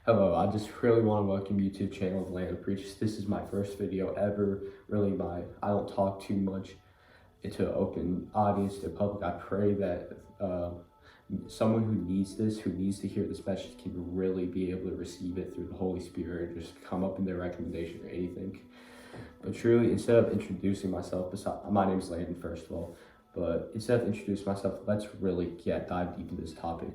Hello, I just really want to welcome you to the channel of Land of Preachers. This is my first video ever. I don't talk too much into an open audience, to the public. I pray that someone who needs this, who needs to hear this message, can really be able to receive it through the Holy Spirit, or just come up in their recommendation or anything. But truly, instead of introducing myself, my name is Landon, first of all, but instead of introducing myself, let's really dive deep into this topic.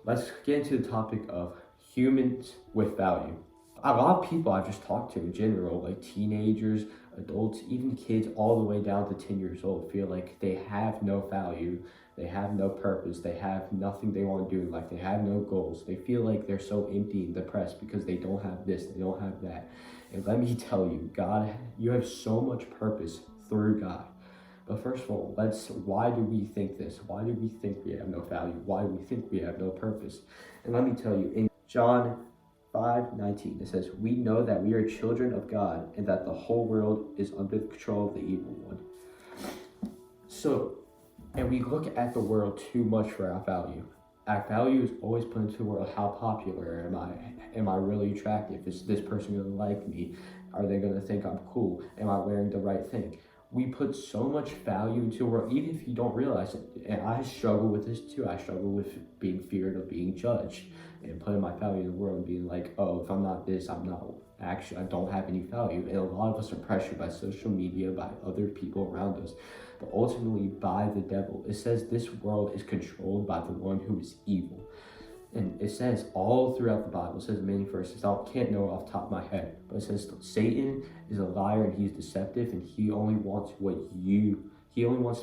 Let's get into the topic of humans with value. A lot of people I've just talked to in general, like teenagers, adults, even kids all the way down to 10 years old, feel like they have no value, they have no purpose, they have nothing they want to do in life, they have no goals. They feel like they're so empty and depressed because they don't have this, they don't have that. And let me tell you, God, you have so much purpose through God. But first of all, why do we think this? Why do we think we have no value? Why do we think we have no purpose? And let me tell you, in John 5:19, it says, "We know that we are children of God and that the whole world is under the control of the evil one." And we look at the world too much for our value. Our value is always put into the world. How popular am I? Am I really attractive? Is this person going to like me? Are they going to think I'm cool? Am I wearing the right thing? We put so much value into the world, even if you don't realize it. And I struggle with this too. I struggle with being feared of being judged and putting my value in the world and being like, oh, if I'm not this, I don't have any value. And a lot of us are pressured by social media, by other people around us, but ultimately by the devil. It says this world is controlled by the one who is evil. And it says all throughout the Bible, it says many verses, I can't know off the top of my head, but it says Satan is a liar and he's deceptive, and he only wants to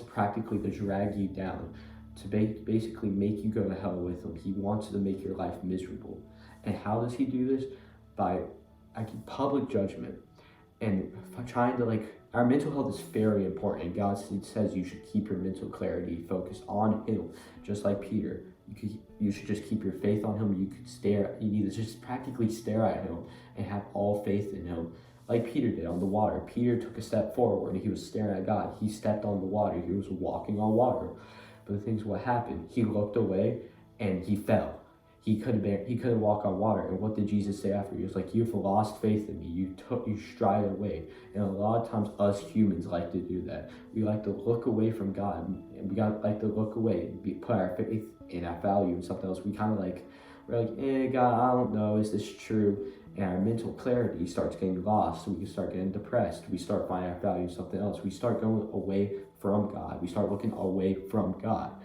practically to drag you down, to basically make you go to hell with him. He wants to make your life miserable. And how does he do this? By public judgment and trying to our mental health is very important, and God says you should keep your mental clarity focused on him, just like Peter. You should just keep your faith on him. You need to just practically stare at him and have all faith in him, like Peter did on the water. Peter took a step forward and he was staring at God. He stepped on the water. He was walking on water. But the thing is, what happened? He looked away and he fell. He couldn't walk on water. And what did Jesus say after? He was like, "You've lost faith in me. You stride away." And a lot of times us humans like to do that. We like to look away from God, and we like to look away and put our faith in our value in something else. We're like, God, I don't know, is this true? And our mental clarity starts getting lost. So we start getting depressed. We start finding our value in something else. We start going away from God. We start looking away from God.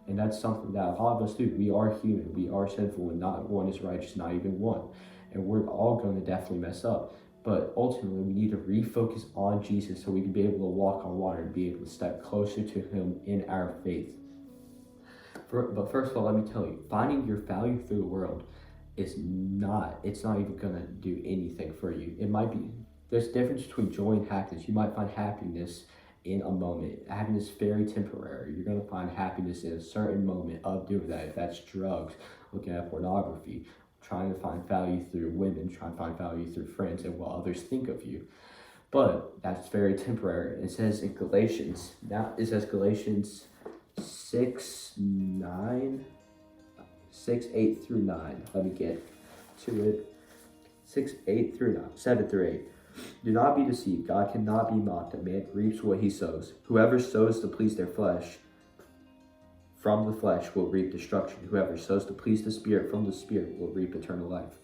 And that's something that a lot of us do. We are human, we are sinful, and not one is righteous, not even one. And we're all going to definitely mess up. But ultimately, we need to refocus on Jesus so we can be able to walk on water and be able to step closer to him in our faith. But first of all, let me tell you, finding your value through the world it's not even going to do anything for you. There's a difference between joy and happiness. You might find happiness in a moment. Happiness is very temporary. You're going to find happiness in a certain moment of doing that. If that's drugs, looking at pornography, trying to find value through women, trying to find value through friends and what others think of you. But that's very temporary. It says in Galatians 6:8 through 9. Let me get to it. 6:8 through 9, 7 through 8. "Do not be deceived. God cannot be mocked. A man reaps what he sows. Whoever sows to please their flesh, from the flesh will reap destruction. Whoever sows to please the Spirit, from the Spirit will reap eternal life."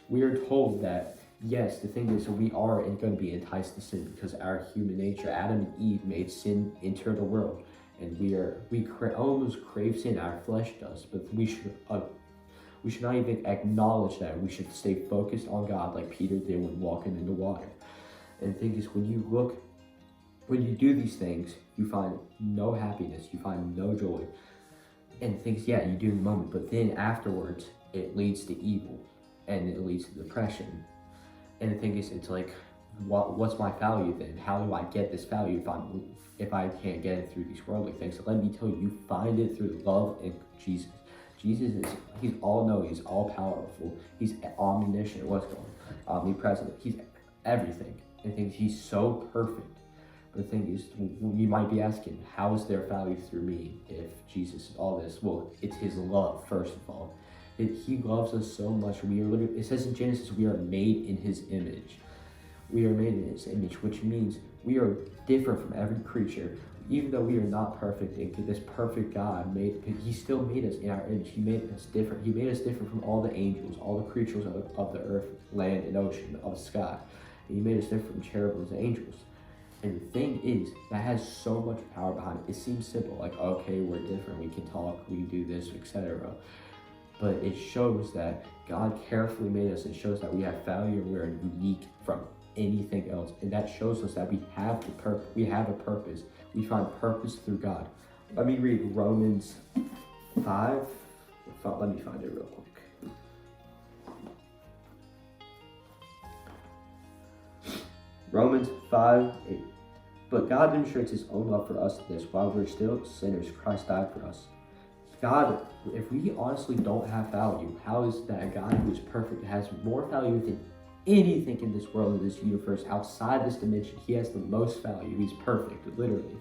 We are told that, yes, the thing is, we are going to be enticed to sin because our human nature, Adam and Eve, made sin enter the world. And we almost crave sin. Our flesh does, but we should not even acknowledge that. We should stay focused on God like Peter did when walking in the water. And the thing is, when you do these things, you find no happiness, you find no joy. And things, you do in the moment, but then afterwards, it leads to evil, and it leads to depression. And the thing is, it's like, what's my value then? How do I get this value if I can't get it through these worldly things? So let me tell you, you find it through the love in Jesus. Jesus he's all-knowing, he's all-powerful, he's omniscient, omnipresent, he's everything. And things, he's so perfect. But the thing is, you might be asking, how is there value through me if Jesus is all this? Well, it's his love, first of all. He loves us so much. We are literally, it says in Genesis, we are made in his image. We are made in his image, which means we are different from every creature. Even though we are not perfect, and this perfect God he still made us in our image. He made us different. He made us different from all the angels, all the creatures of the earth, land, and ocean, of the sky. And he made us different from cherubims and angels. And the thing is, that has so much power behind it. It seems simple, like, okay, we're different, we can talk, we do this, etc. But it shows that God carefully made us. It shows that we have value and we're unique from anything else. And that shows us that we have a purpose. We find purpose through God. Let me read Romans 5. Let me find it real quick. Romans 5:8. But God demonstrates his own love for us in this: while we're still sinners, Christ died for us. God, if we honestly don't have value, how is that a God who is perfect, has more value than anything in this world, in this universe, outside this dimension? He has the most value. He's perfect, literally.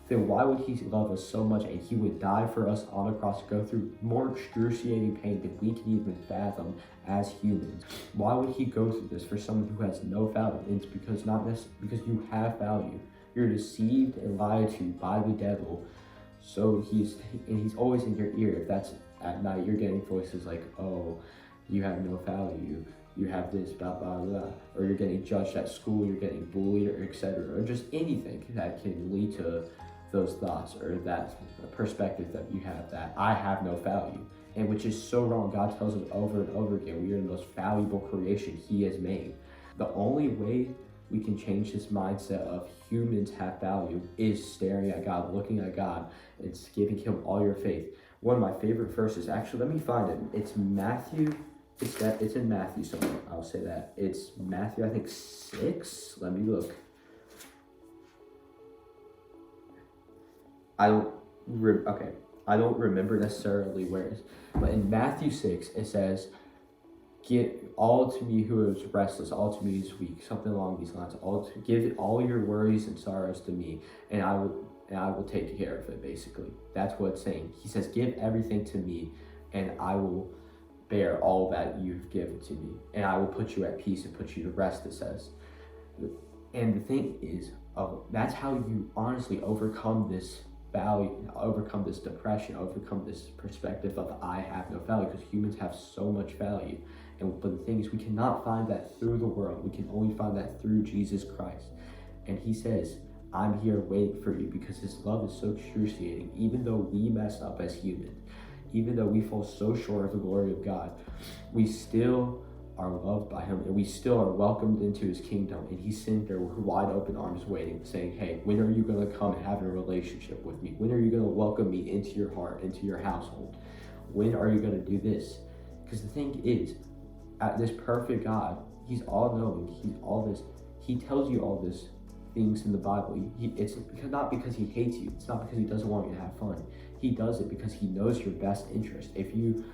Then why would he love us so much, and he would die for us on a cross, go through more excruciating pain than we can even fathom as humans? Why would he go through this for someone who has no value? It's because because you have value. You're deceived and lied to by the devil. So he's always in your ear. If that's at night, you're getting voices like, oh, you have no value, you have this, blah, blah, blah. Or you're getting judged at school, you're getting bullied, or etc. Or just anything that can lead to those thoughts or that perspective that you have, that I have no value. And which is so wrong. God tells us over and over again, we are the most valuable creation he has made. The only way we can change this mindset of humans have value is staring at God, looking at God, and giving him all your faith. One of my favorite verses, actually, let me find it. It's Matthew. It's in Matthew somewhere. I'll say that. It's Matthew, I think 6. Let me look. I don't remember necessarily where it is, but in Matthew 6 it says, "Give all to me who is restless, all to me is weak," something along these lines. Give all your worries and sorrows to me, and I will take care of it. Basically, that's what it's saying. He says, "Give everything to me, and I will bear all that you've given to me, and I will put you at peace and put you to rest." It says, and the thing is, that's how you honestly overcome this value, overcome this depression, overcome this perspective of I have no value, because humans have so much value. But the thing is, we cannot find that through the world. We can only find that through Jesus Christ. And he says, I'm here waiting for you, because his love is so excruciating. Even though we mess up as humans, even though we fall so short of the glory of God, we still are loved by him, and we still are welcomed into his kingdom. And he's sitting there with wide open arms waiting, saying, hey, when are you going to come and have a relationship with me? When are you going to welcome me into your heart, into your household? When are you going to do this? Because the thing is, this perfect God, he's all-knowing, he's all this. He tells you all this things in the Bible. It's not because he hates you. It's not because he doesn't want you to have fun. He does it because he knows your best interest. If you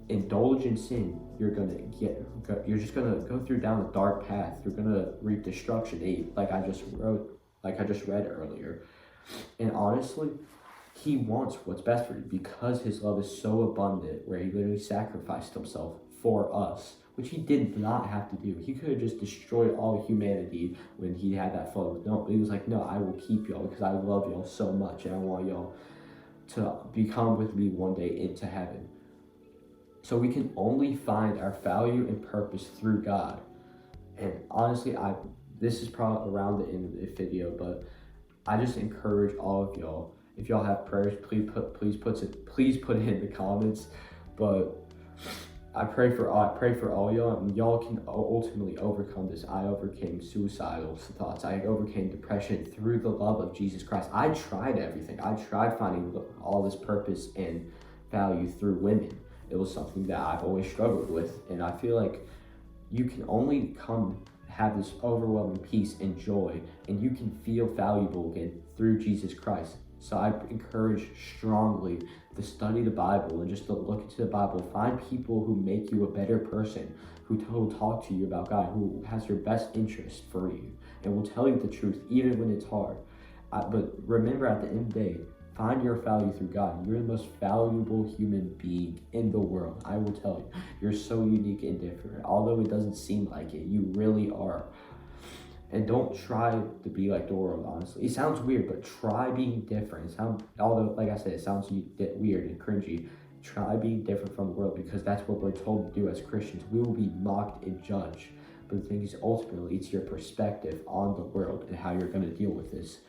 indulge in sin, you're just gonna go through down a dark path. You're gonna reap destruction, like I just read earlier. And honestly, he wants what's best for you, because his love is so abundant, where he literally sacrificed himself for us, which he did not have to do. He could have just destroyed all humanity when he had that flood. No, he was like, no, I will keep y'all because I love y'all so much, and I want y'all to become with me one day into heaven. So we can only find our value and purpose through God. And honestly, this is probably around the end of the video, but I just encourage all of y'all, if y'all have prayers, please put it in the comments. But I pray for all y'all, and y'all can ultimately overcome this. I overcame suicidal thoughts. I overcame depression through the love of Jesus Christ. I tried everything. I tried finding all this purpose and value through women. It was something that I've always struggled with, and I feel like you can only have this overwhelming peace and joy, and you can feel valuable again through Jesus Christ. So I encourage strongly to study the Bible and just to look into the Bible. Find people who make you a better person, who will talk to you about God, who has your best interest for you, and will tell you the truth even when it's hard. But remember, at the end of the day, Find your value through God. You're the most valuable human being in the world. I will tell you. You're so unique and different. Although it doesn't seem like it, you really are. And don't try to be like the world, honestly. It sounds weird, but try being different. Although, like I said, it sounds weird and cringy. Try being different from the world, because that's what we're told to do as Christians. We will be mocked and judged. But the thing is, ultimately, it's your perspective on the world and how you're going to deal with this.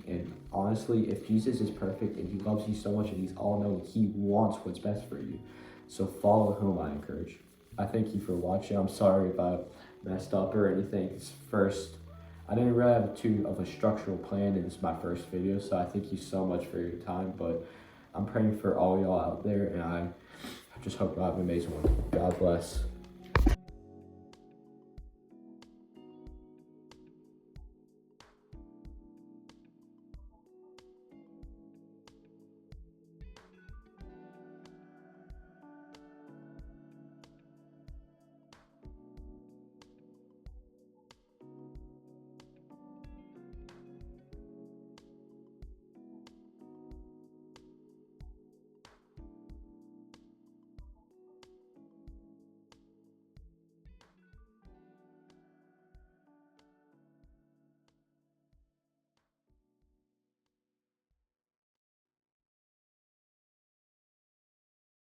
And honestly, if Jesus is perfect and he loves you so much and he's all-knowing, he wants what's best for you. So follow him, I encourage. I thank you for watching. I'm sorry if I messed up or anything. It's first. I didn't really have too of a structural plan, and it's my first video, so I thank you so much for your time. But I'm praying for all y'all out there, and I just hope you have an amazing one. God bless.